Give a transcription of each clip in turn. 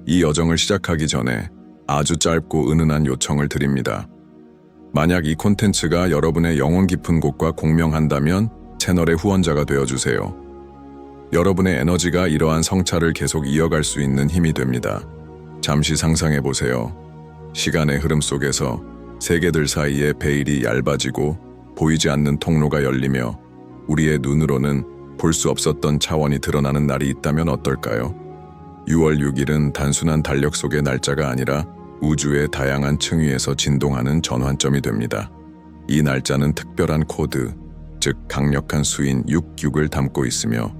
이 여정을 시작하기 전에 아주 짧고 은은한 요청을 드립니다. 만약 이 콘텐츠가 여러분의 영혼 깊은 곳과 공명한다면 채널의 후원자가 되어주세요. 여러분의 에너지가 이러한 성찰을 계속 이어갈 수 있는 힘이 됩니다. 잠시 상상해보세요. 시간의 흐름 속에서 세계들 사이의 베일이 얇아지고 보이지 않는 통로가 열리며 우리의 눈으로는 볼 수 없었던 차원이 드러나는 날이 있다면 어떨까요? 6월 6일은 단순한 달력 속의 날짜가 아니라 우주의 다양한 층위에서 진동하는 전환점이 됩니다. 이 날짜는 특별한 코드, 즉 강력한 수인 66을 담고 있으며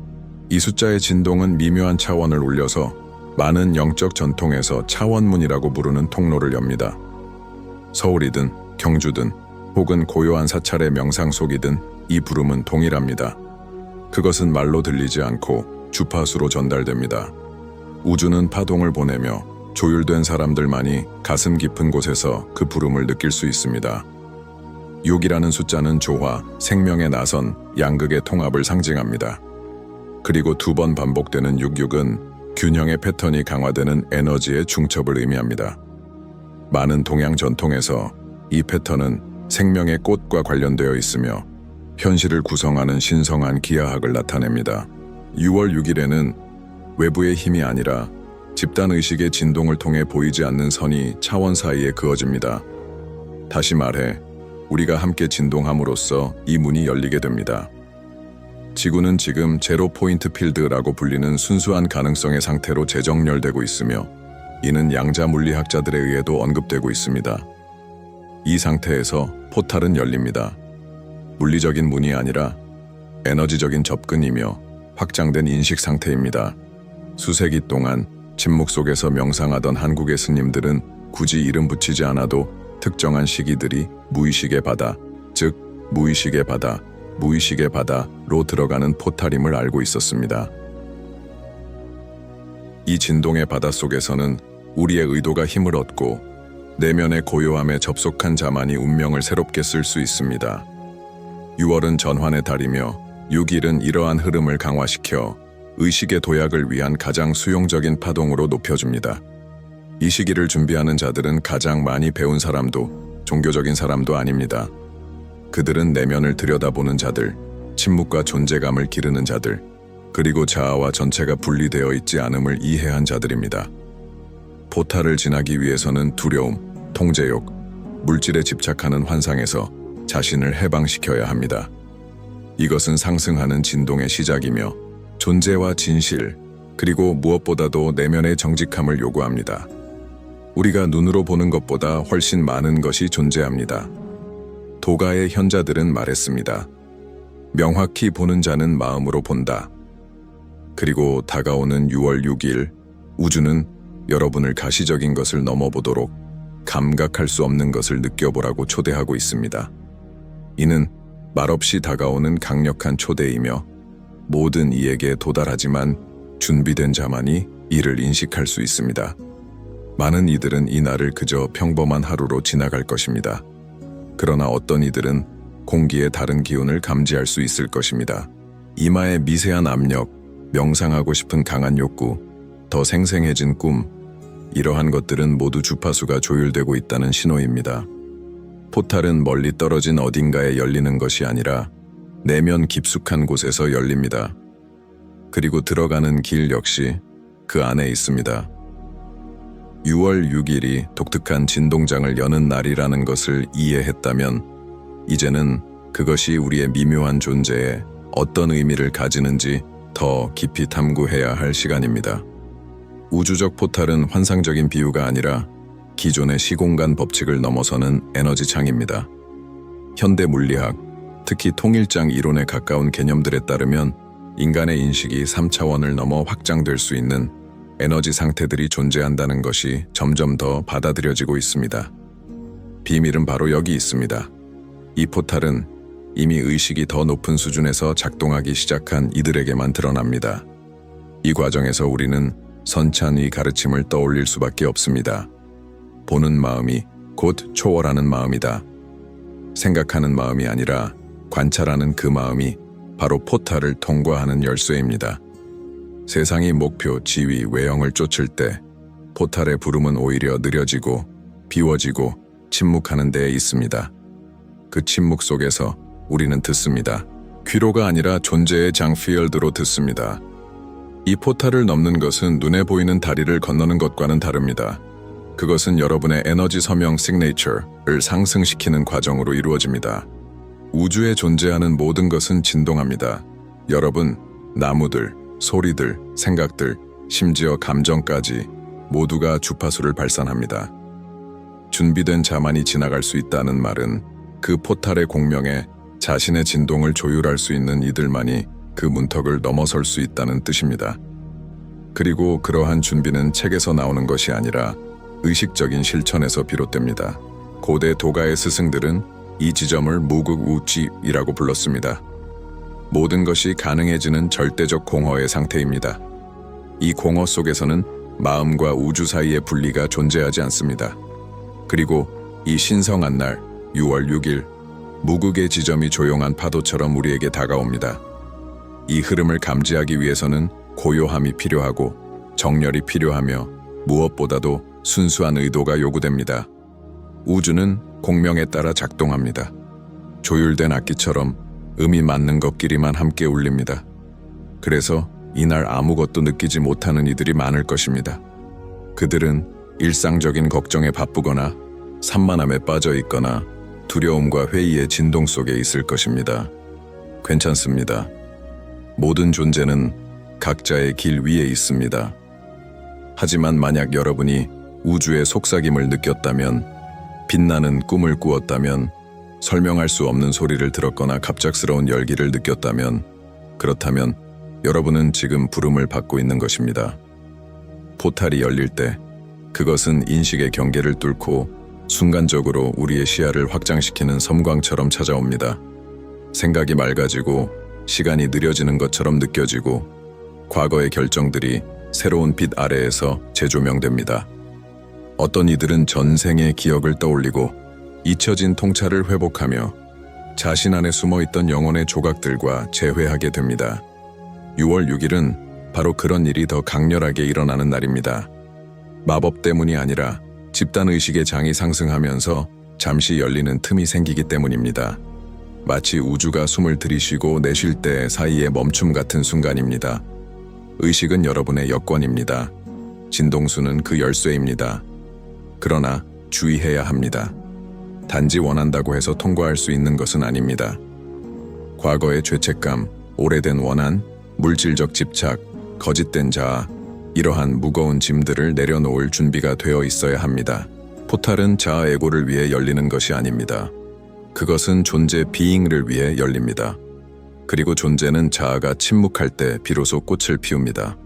이 숫자의 진동은 미묘한 차원을 울려서 많은 영적 전통에서 차원문이라고 부르는 통로를 엽니다. 서울이든 경주든 혹은 고요한 사찰의 명상 속이든 이 부름은 동일합니다. 그것은 말로 들리지 않고 주파수로 전달됩니다. 우주는 파동을 보내며 조율된 사람들만이 가슴 깊은 곳에서 그 부름을 느낄 수 있습니다. 6이라는 숫자는 조화, 생명의 나선, 양극의 통합을 상징합니다. 그리고 2번 반복되는 66은 균형의 패턴이 강화되는 에너지의 중첩을 의미합니다. 많은 동양 전통에서 이 패턴은 생명의 꽃과 관련되어 있으며 현실을 구성하는 신성한 기하학을 나타냅니다. 6월 6일에는 외부의 힘이 아니라 집단의식의 진동을 통해 보이지 않는 선이 차원 사이에 그어집니다. 다시 말해, 우리가 함께 진동함으로써 이 문이 열리게 됩니다. 지구는 지금 제로 포인트 필드라고 불리는 순수한 가능성의 상태로 재정렬되고 있으며 이는 양자 물리학자들에 의해도 언급되고 있습니다. 이 상태에서 포탈은 열립니다. 물리적인 문이 아니라 에너지적인 접근이며 확장된 인식 상태입니다. 수세기 동안 침묵 속에서 명상하던 한국의 스님들은 굳이 이름 붙이지 않아도 특정한 시기들이 무의식의 바다, 즉 무의식의 바다, 무의식의 바다로 들어가는 포탈임을 알고 있었습니다. 이 진동의 바다 속에서는 우리의 의도가 힘을 얻고 내면의 고요함에 접속한 자만이 운명을 새롭게 쓸 수 있습니다. 6월은 전환의 달이며 6일은 이러한 흐름을 강화시켜 의식의 도약을 위한 가장 수용적인 파동으로 높여줍니다. 이 시기를 준비하는 자들은 가장 많이 배운 사람도 종교적인 사람도 아닙니다. 그들은 내면을 들여다보는 자들, 침묵과 존재감을 기르는 자들, 그리고 자아와 전체가 분리되어 있지 않음을 이해한 자들입니다. 포탈을 지나기 위해서는 두려움, 통제욕, 물질에 집착하는 환상에서 자신을 해방시켜야 합니다. 이것은 상승하는 진동의 시작이며 존재와 진실, 그리고 무엇보다도 내면의 정직함을 요구합니다. 우리가 눈으로 보는 것보다 훨씬 많은 것이 존재합니다. 도가의 현자들은 말했습니다. 명확히 보는 자는 마음으로 본다. 그리고 다가오는 6월 6일, 우주는 여러분을 가시적인 것을 넘어보도록 감각할 수 없는 것을 느껴보라고 초대하고 있습니다. 이는 말없이 다가오는 강력한 초대이며 모든 이에게 도달하지만 준비된 자만이 이를 인식할 수 있습니다. 많은 이들은 이 날을 그저 평범한 하루로 지나갈 것입니다. 그러나 어떤 이들은 공기의 다른 기운을 감지할 수 있을 것입니다. 이마의 미세한 압력, 명상하고 싶은 강한 욕구, 더 생생해진 꿈, 이러한 것들은 모두 주파수가 조율되고 있다는 신호입니다. 포탈은 멀리 떨어진 어딘가에 열리는 것이 아니라 내면 깊숙한 곳에서 열립니다. 그리고 들어가는 길 역시 그 안에 있습니다. 6월 6일이 독특한 진동장을 여는 날이라는 것을 이해했다면 이제는 그것이 우리의 미묘한 존재에 어떤 의미를 가지는지 더 깊이 탐구해야 할 시간입니다. 우주적 포탈은 환상적인 비유가 아니라 기존의 시공간 법칙을 넘어서는 에너지 창입니다. 현대 물리학, 특히 통일장 이론에 가까운 개념들에 따르면 인간의 인식이 3차원을 넘어 확장될 수 있는 에너지 상태들이 존재한다는 것이 점점 더 받아들여지고 있습니다. 비밀은 바로 여기 있습니다. 이 포탈은 이미 의식이 더 높은 수준에서 작동하기 시작한 이들에게만 드러납니다. 이 과정에서 우리는 선찬 이 가르침을 떠올릴 수밖에 없습니다. 보는 마음이 곧 초월하는 마음이다. 생각하는 마음이 아니라 관찰하는 그 마음이 바로 포탈을 통과하는 열쇠입니다. 세상이 목표, 지위, 외형을 쫓을 때 포탈의 부름은 오히려 느려지고 비워지고 침묵하는 데에 있습니다. 그 침묵 속에서 우리는 듣습니다. 귀로가 아니라 존재의 장필드로 듣습니다. 이 포탈을 넘는 것은 눈에 보이는 다리를 건너는 것과는 다릅니다. 그것은 여러분의 에너지 서명 시그네이처를 상승시키는 과정으로 이루어집니다. 우주에 존재하는 모든 것은 진동합니다. 여러분, 나무들, 소리들, 생각들, 심지어 감정까지 모두가 주파수를 발산합니다. 준비된 자만이 지나갈 수 있다는 말은 그 포탈의 공명에 자신의 진동을 조율할 수 있는 이들만이 그 문턱을 넘어설 수 있다는 뜻입니다. 그리고 그러한 준비는 책에서 나오는 것이 아니라 의식적인 실천에서 비롯됩니다. 고대 도가의 스승들은 이 지점을 무극우지이라고 불렀습니다. 모든 것이 가능해지는 절대적 공허의 상태입니다. 이 공허 속에서는 마음과 우주 사이의 분리가 존재하지 않습니다. 그리고 이 신성한 날, 6월 6일, 무극의 지점이 조용한 파도처럼 우리에게 다가옵니다. 이 흐름을 감지하기 위해서는 고요함이 필요하고 정렬이 필요하며 무엇보다도 순수한 의도가 요구됩니다. 우주는 공명에 따라 작동합니다. 조율된 악기처럼 음이 맞는 것끼리만 함께 울립니다. 그래서 이날 아무것도 느끼지 못하는 이들이 많을 것입니다. 그들은 일상적인 걱정에 바쁘거나 산만함에 빠져 있거나 두려움과 회의의 진동 속에 있을 것입니다. 괜찮습니다. 모든 존재는 각자의 길 위에 있습니다. 하지만 만약 여러분이 우주의 속삭임을 느꼈다면, 빛나는 꿈을 꾸었다면, 설명할 수 없는 소리를 들었거나 갑작스러운 열기를 느꼈다면, 그렇다면 여러분은 지금 부름을 받고 있는 것입니다. 포탈이 열릴 때 그것은 인식의 경계를 뚫고 순간적으로 우리의 시야를 확장시키는 섬광처럼 찾아옵니다. 생각이 맑아지고 시간이 느려지는 것처럼 느껴지고 과거의 결정들이 새로운 빛 아래에서 재조명됩니다. 어떤 이들은 전생의 기억을 떠올리고 잊혀진 통찰을 회복하며 자신 안에 숨어있던 영혼의 조각들과 재회하게 됩니다. 6월 6일은 바로 그런 일이 더 강렬하게 일어나는 날입니다. 마법 때문이 아니라 집단의식의 장이 상승하면서 잠시 열리는 틈이 생기기 때문입니다. 마치 우주가 숨을 들이쉬고 내쉴 때 사이의 멈춤 같은 순간입니다. 의식은 여러분의 여권입니다. 진동수는 그 열쇠입니다. 그러나 주의해야 합니다. 단지 원한다고 해서 통과할 수 있는 것은 아닙니다. 과거의 죄책감, 오래된 원한, 물질적 집착, 거짓된 자아, 이러한 무거운 짐들을 내려놓을 준비가 되어 있어야 합니다. 포탈은 자아 에고를 위해 열리는 것이 아닙니다. 그것은 존재 비잉을 위해 열립니다. 그리고 존재는 자아가 침묵할 때 비로소 꽃을 피웁니다.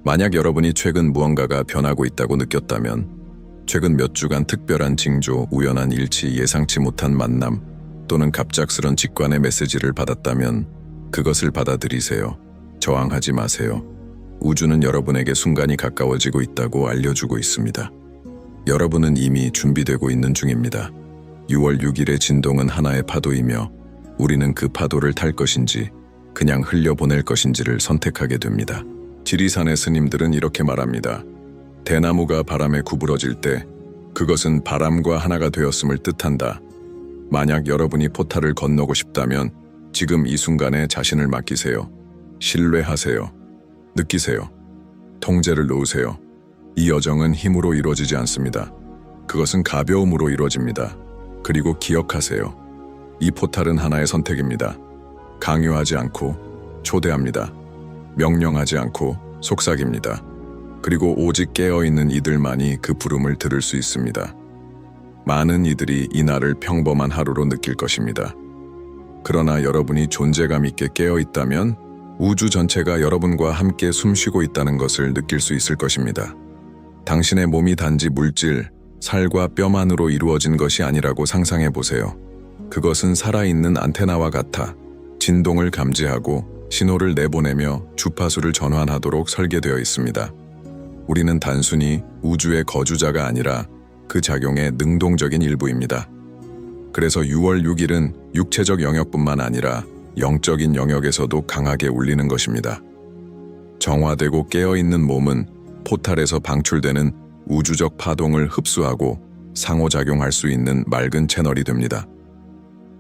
만약 여러분이 최근 무언가가 변하고 있다고 느꼈다면, 최근 몇 주간 특별한 징조, 우연한 일치, 예상치 못한 만남 또는 갑작스런 직관의 메시지를 받았다면 그것을 받아들이세요. 저항하지 마세요. 우주는 여러분에게 순간이 가까워지고 있다고 알려주고 있습니다. 여러분은 이미 준비되고 있는 중입니다. 6월 6일의 진동은 하나의 파도이며 우리는 그 파도를 탈 것인지 그냥 흘려보낼 것인지를 선택하게 됩니다. 지리산의 스님들은 이렇게 말합니다. 대나무가 바람에 구부러질 때 그것은 바람과 하나가 되었음을 뜻한다. 만약 여러분이 포탈을 건너고 싶다면 지금 이 순간에 자신을 맡기세요. 신뢰하세요. 느끼세요. 통제를 놓으세요. 이 여정은 힘으로 이루어지지 않습니다. 그것은 가벼움으로 이루어집니다. 그리고 기억하세요. 이 포탈은 하나의 선택입니다. 강요하지 않고 초대합니다. 명령하지 않고 속삭입니다. 그리고 오직 깨어있는 이들만이 그 부름을 들을 수 있습니다. 많은 이들이 이 날을 평범한 하루로 느낄 것입니다. 그러나 여러분이 존재감 있게 깨어있다면 우주 전체가 여러분과 함께 숨쉬고 있다는 것을 느낄 수 있을 것입니다. 당신의 몸이 단지 물질, 살과 뼈만으로 이루어진 것이 아니라고 상상해 보세요. 그것은 살아있는 안테나와 같아 진동을 감지하고 신호를 내보내며 주파수를 전환하도록 설계되어 있습니다. 우리는 단순히 우주의 거주자가 아니라 그 작용의 능동적인 일부입니다. 그래서 6월 6일은 육체적 영역뿐만 아니라 영적인 영역에서도 강하게 울리는 것입니다. 정화되고 깨어있는 몸은 포탈에서 방출되는 우주적 파동을 흡수하고 상호작용할 수 있는 맑은 채널이 됩니다.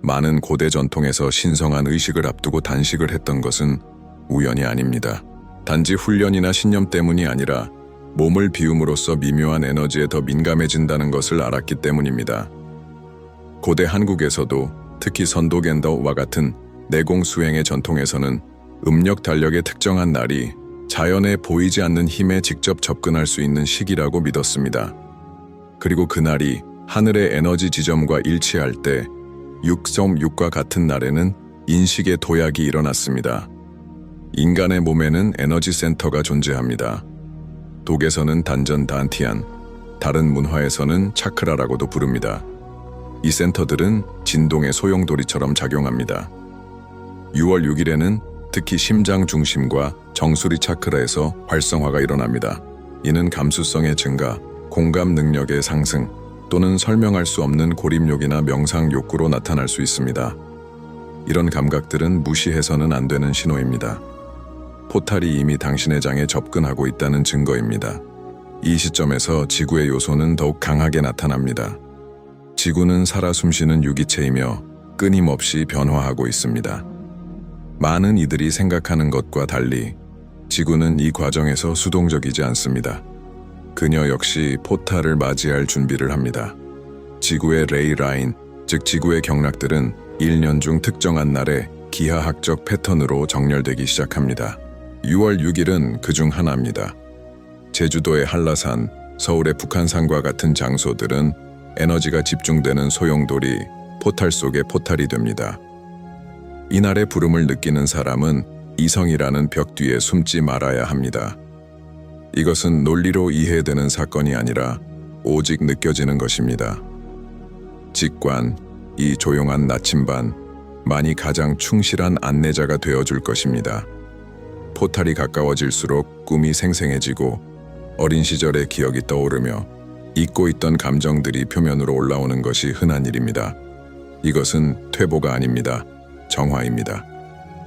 많은 고대 전통에서 신성한 의식을 앞두고 단식을 했던 것은 우연이 아닙니다. 단지 훈련이나 신념 때문이 아니라 몸을 비움으로써 미묘한 에너지에 더 민감해진다는 것을 알았기 때문입니다. 고대 한국에서도 특히 선도겐더와 같은 내공 수행의 전통에서는 음력 달력의 특정한 날이 자연에 보이지 않는 힘에 직접 접근할 수 있는 시기라고 믿었습니다. 그리고 그날이 하늘의 에너지 지점과 일치할 때 육성육과 같은 날에는 인식의 도약이 일어났습니다. 인간의 몸에는 에너지 센터가 존재합니다. 독에서는 단전 단티안, 다른 문화에서는 차크라라고도 부릅니다. 이 센터들은 진동의 소용돌이처럼 작용합니다. 6월 6일에는 특히 심장 중심과 정수리 차크라에서 활성화가 일어납니다. 이는 감수성의 증가, 공감 능력의 상승, 또는 설명할 수 없는 고립욕이나 명상 욕구로 나타날 수 있습니다. 이런 감각들은 무시해서는 안 되는 신호입니다. 포탈이 이미 당신의 장에 접근하고 있다는 증거입니다. 이 시점에서 지구의 요소는 더욱 강하게 나타납니다. 지구는 살아 숨쉬는 유기체이며 끊임없이 변화하고 있습니다. 많은 이들이 생각하는 것과 달리 지구는 이 과정에서 수동적이지 않습니다. 그녀 역시 포탈을 맞이할 준비를 합니다. 지구의 레이 라인, 즉 지구의 경락들은 1년 중 특정한 날에 기하학적 패턴으로 정렬되기 시작합니다. 6월 6일은 그 중 하나입니다. 제주도의 한라산, 서울의 북한산과 같은 장소들은 에너지가 집중되는 소용돌이, 포탈 속의 포탈이 됩니다. 이날의 부름을 느끼는 사람은 이성이라는 벽 뒤에 숨지 말아야 합니다. 이것은 논리로 이해되는 사건이 아니라 오직 느껴지는 것입니다. 직관, 이 조용한 나침반만이 가장 충실한 안내자가 되어줄 것입니다. 포탈이 가까워질수록 꿈이 생생해지고 어린 시절의 기억이 떠오르며 잊고 있던 감정들이 표면으로 올라오는 것이 흔한 일입니다. 이것은 퇴보가 아닙니다. 정화입니다.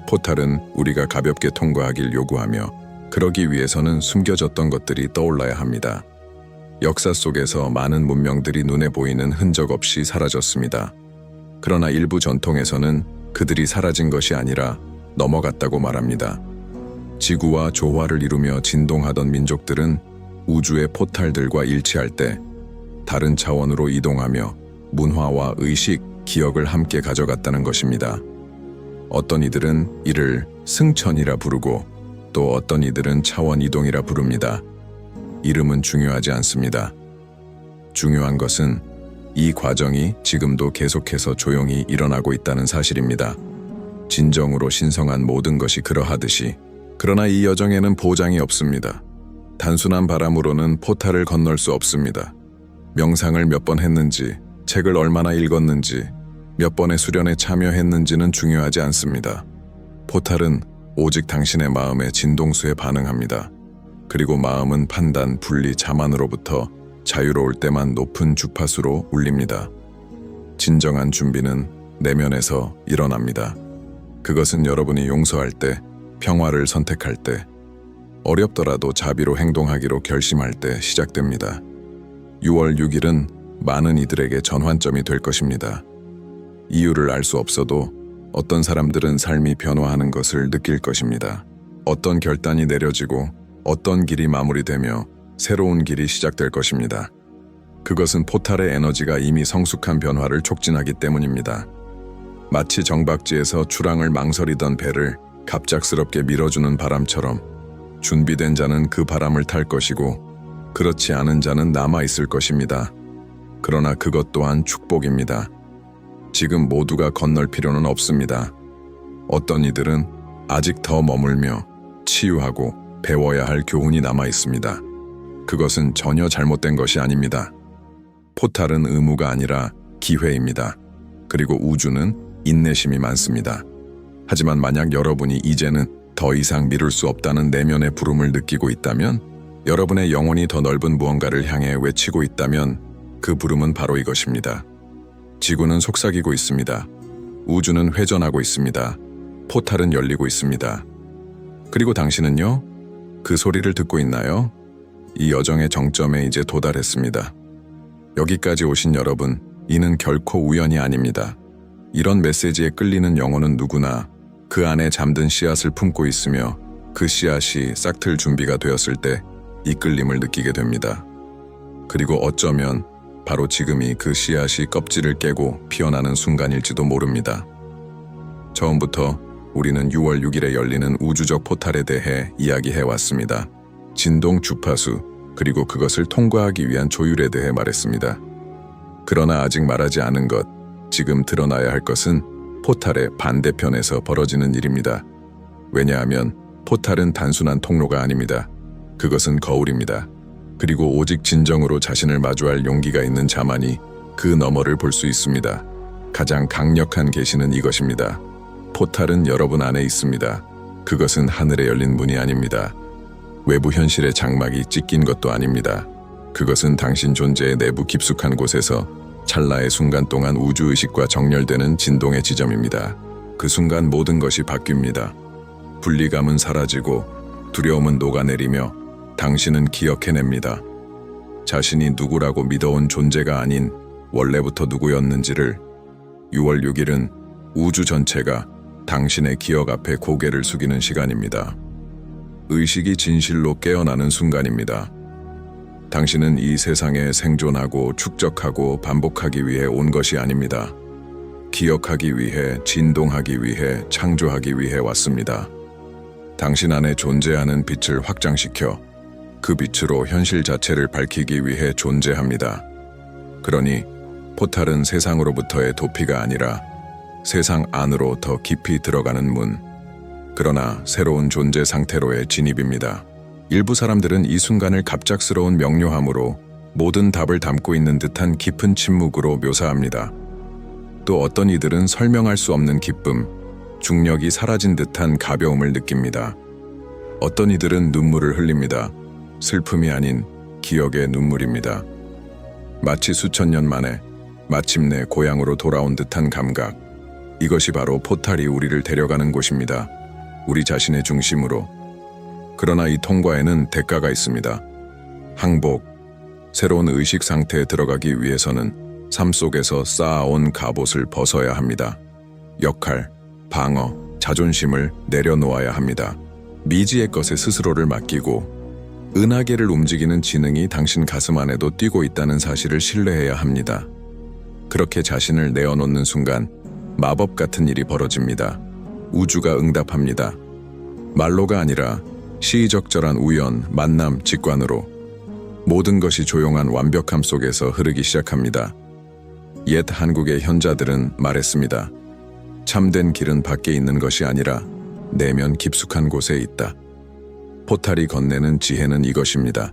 포탈은 우리가 가볍게 통과하길 요구하며 그러기 위해서는 숨겨졌던 것들이 떠올라야 합니다. 역사 속에서 많은 문명들이 눈에 보이는 흔적 없이 사라졌습니다. 그러나 일부 전통에서는 그들이 사라진 것이 아니라 넘어갔다고 말합니다. 지구와 조화를 이루며 진동하던 민족들은 우주의 포탈들과 일치할 때 다른 차원으로 이동하며 문화와 의식, 기억을 함께 가져갔다는 것입니다. 어떤 이들은 이를 승천이라 부르고 또 어떤 이들은 차원 이동이라 부릅니다. 이름은 중요하지 않습니다. 중요한 것은 이 과정이 지금도 계속해서 조용히 일어나고 있다는 사실입니다. 진정으로 신성한 모든 것이 그러하듯이. 그러나 이 여정에는 보장이 없습니다. 단순한 바람으로는 포탈을 건널 수 없습니다. 명상을 몇 번 했는지, 책을 얼마나 읽었는지, 몇 번의 수련에 참여했는지는 중요하지 않습니다. 포탈은 오직 당신의 마음의 진동수에 반응합니다. 그리고 마음은 판단, 분리, 자만으로부터 자유로울 때만 높은 주파수로 울립니다. 진정한 준비는 내면에서 일어납니다. 그것은 여러분이 용서할 때, 평화를 선택할 때, 어렵더라도 자비로 행동하기로 결심할 때 시작됩니다. 6월 6일은 많은 이들에게 전환점이 될 것입니다. 이유를 알 수 없어도 어떤 사람들은 삶이 변화하는 것을 느낄 것입니다. 어떤 결단이 내려지고 어떤 길이 마무리되며 새로운 길이 시작될 것입니다. 그것은 포탈의 에너지가 이미 성숙한 변화를 촉진하기 때문입니다. 마치 정박지에서 출항을 망설이던 배를 갑작스럽게 밀어주는 바람처럼 준비된 자는 그 바람을 탈 것이고 그렇지 않은 자는 남아있을 것입니다. 그러나 그것 또한 축복입니다. 지금 모두가 건널 필요는 없습니다. 어떤 이들은 아직 더 머물며 치유하고 배워야 할 교훈이 남아있습니다. 그것은 전혀 잘못된 것이 아닙니다. 포탈은 의무가 아니라 기회입니다. 그리고 우주는 인내심이 많습니다. 하지만 만약 여러분이 이제는 더 이상 미룰 수 없다는 내면의 부름을 느끼고 있다면, 여러분의 영혼이 더 넓은 무언가를 향해 외치고 있다면 그 부름은 바로 이것입니다. 지구는 속삭이고 있습니다. 우주는 회전하고 있습니다. 포탈은 열리고 있습니다. 그리고 당신은요? 그 소리를 듣고 있나요? 이 여정의 정점에 이제 도달했습니다. 여기까지 오신 여러분, 이는 결코 우연이 아닙니다. 이런 메시지에 끌리는 영혼은 누구나 그 안에 잠든 씨앗을 품고 있으며 그 씨앗이 싹틀 준비가 되었을 때 이끌림을 느끼게 됩니다. 그리고 어쩌면 바로 지금이 그 씨앗이 껍질을 깨고 피어나는 순간일지도 모릅니다. 처음부터 우리는 6월 6일에 열리는 우주적 포탈에 대해 이야기해왔습니다. 진동 주파수, 그리고 그것을 통과하기 위한 조율에 대해 말했습니다. 그러나 아직 말하지 않은 것, 지금 드러나야 할 것은 포탈의 반대편에서 벌어지는 일입니다. 왜냐하면 포탈은 단순한 통로가 아닙니다. 그것은 거울입니다. 그리고 오직 진정으로 자신을 마주할 용기가 있는 자만이 그 너머를 볼 수 있습니다. 가장 강력한 계시는 이것입니다. 포탈은 여러분 안에 있습니다. 그것은 하늘에 열린 문이 아닙니다. 외부 현실의 장막이 찢긴 것도 아닙니다. 그것은 당신 존재의 내부 깊숙한 곳에서 찰나의 순간 동안 우주의식과 정렬되는 진동의 지점입니다. 그 순간 모든 것이 바뀝니다. 분리감은 사라지고 두려움은 녹아내리며 당신은 기억해냅니다. 자신이 누구라고 믿어온 존재가 아닌 원래부터 누구였는지를. 6월 6일은 우주 전체가 당신의 기억 앞에 고개를 숙이는 시간입니다. 의식이 진실로 깨어나는 순간입니다. 당신은 이 세상에 생존하고 축적하고 반복하기 위해 온 것이 아닙니다. 기억하기 위해, 진동하기 위해, 창조하기 위해 왔습니다. 당신 안에 존재하는 빛을 확장시켜 그 빛으로 현실 자체를 밝히기 위해 존재합니다. 그러니 포탈은 세상으로부터의 도피가 아니라 세상 안으로 더 깊이 들어가는 문, 그러나 새로운 존재 상태로의 진입입니다. 일부 사람들은 이 순간을 갑작스러운 명료함으로 모든 답을 담고 있는 듯한 깊은 침묵으로 묘사합니다. 또 어떤 이들은 설명할 수 없는 기쁨, 중력이 사라진 듯한 가벼움을 느낍니다. 어떤 이들은 눈물을 흘립니다. 슬픔이 아닌 기억의 눈물입니다. 마치 수천 년 만에 마침내 고향으로 돌아온 듯한 감각. 이것이 바로 포탈이 우리를 데려가는 곳입니다. 우리 자신의 중심으로. 그러나 이 통과에는 대가가 있습니다. 항복, 새로운 의식 상태에 들어가기 위해서는 삶 속에서 쌓아온 갑옷을 벗어야 합니다. 역할, 방어, 자존심을 내려놓아야 합니다. 미지의 것에 스스로를 맡기고 은하계를 움직이는 지능이 당신 가슴 안에도 뛰고 있다는 사실을 신뢰해야 합니다. 그렇게 자신을 내어놓는 순간 마법 같은 일이 벌어집니다. 우주가 응답합니다. 말로가 아니라 시의적절한 우연, 만남, 직관으로 모든 것이 조용한 완벽함 속에서 흐르기 시작합니다. 옛 한국의 현자들은 말했습니다. 참된 길은 밖에 있는 것이 아니라 내면 깊숙한 곳에 있다. 포탈이 건네는 지혜는 이것입니다.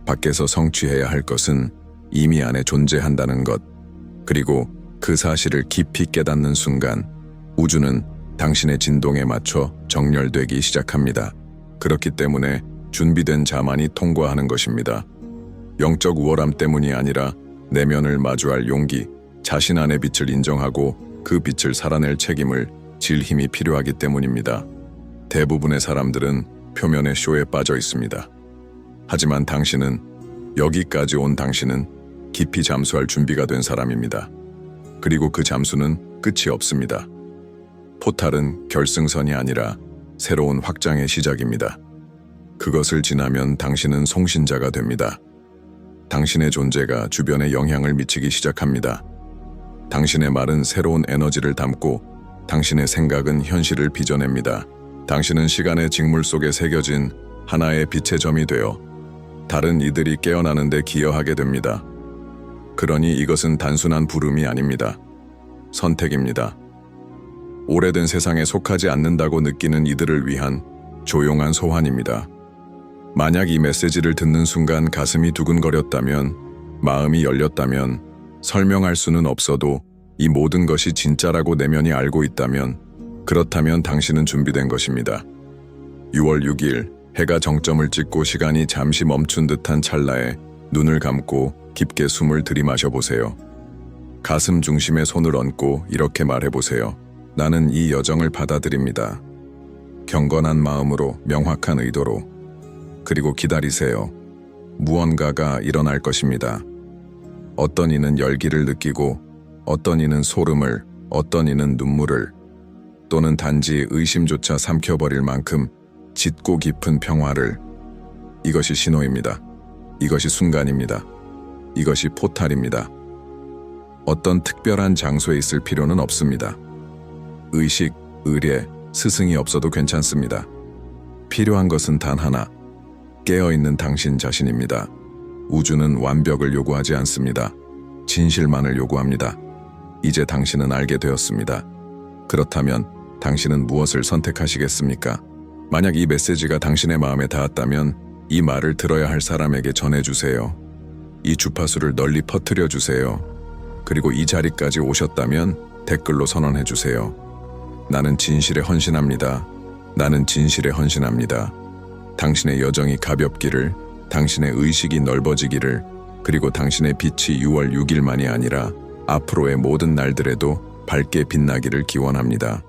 밖에서 성취해야 할 것은 이미 안에 존재한다는 것, 그리고 그 사실을 깊이 깨닫는 순간 우주는 당신의 진동에 맞춰 정렬되기 시작합니다. 그렇기 때문에 준비된 자만이 통과하는 것입니다. 영적 우월함 때문이 아니라 내면을 마주할 용기, 자신 안의 빛을 인정하고 그 빛을 살아낼 책임을 질 힘이 필요하기 때문입니다. 대부분의 사람들은 표면의 쇼에 빠져 있습니다. 하지만 당신은, 여기까지 온 당신은 깊이 잠수할 준비가 된 사람입니다. 그리고 그 잠수는 끝이 없습니다. 포탈은 결승선이 아니라 새로운 확장의 시작입니다. 그것을 지나면 당신은 송신자가 됩니다. 당신의 존재가 주변에 영향을 미치기 시작합니다. 당신의 말은 새로운 에너지를 담고 당신의 생각은 현실을 빚어냅니다. 당신은 시간의 직물 속에 새겨진 하나의 빛의 점이 되어 다른 이들이 깨어나는 데 기여하게 됩니다. 그러니 이것은 단순한 부름이 아닙니다. 선택입니다. 오래된 세상에 속하지 않는다고 느끼는 이들을 위한 조용한 소환입니다. 만약 이 메시지를 듣는 순간 가슴이 두근거렸다면, 마음이 열렸다면, 설명할 수는 없어도 이 모든 것이 진짜라고 내면이 알고 있다면, 그렇다면 당신은 준비된 것입니다. 6월 6일 해가 정점을 찍고 시간이 잠시 멈춘 듯한 찰나에 눈을 감고 깊게 숨을 들이마셔 보세요. 가슴 중심에 손을 얹고 이렇게 말해보세요. 나는 이 여정을 받아들입니다. 경건한 마음으로, 명확한 의도로. 그리고 기다리세요. 무언가가 일어날 것입니다. 어떤 이는 열기를 느끼고, 어떤 이는 소름을, 어떤 이는 눈물을, 또는 단지 의심조차 삼켜버릴 만큼 짙고 깊은 평화를. 이것이 신호입니다. 이것이 순간입니다. 이것이 포탈입니다. 어떤 특별한 장소에 있을 필요는 없습니다. 의식, 의례, 스승이 없어도 괜찮습니다. 필요한 것은 단 하나, 깨어있는 당신 자신입니다. 우주는 완벽을 요구하지 않습니다. 진실만을 요구합니다. 이제 당신은 알게 되었습니다. 그렇다면 당신은 무엇을 선택하시겠습니까? 만약 이 메시지가 당신의 마음에 닿았다면 이 말을 들어야 할 사람에게 전해주세요. 이 주파수를 널리 퍼뜨려 주세요. 그리고 이 자리까지 오셨다면 댓글로 선언해주세요. 나는 진실에 헌신합니다. 나는 진실에 헌신합니다. 당신의 여정이 가볍기를, 당신의 의식이 넓어지기를, 그리고 당신의 빛이 6월 6일만이 아니라 앞으로의 모든 날들에도 밝게 빛나기를 기원합니다.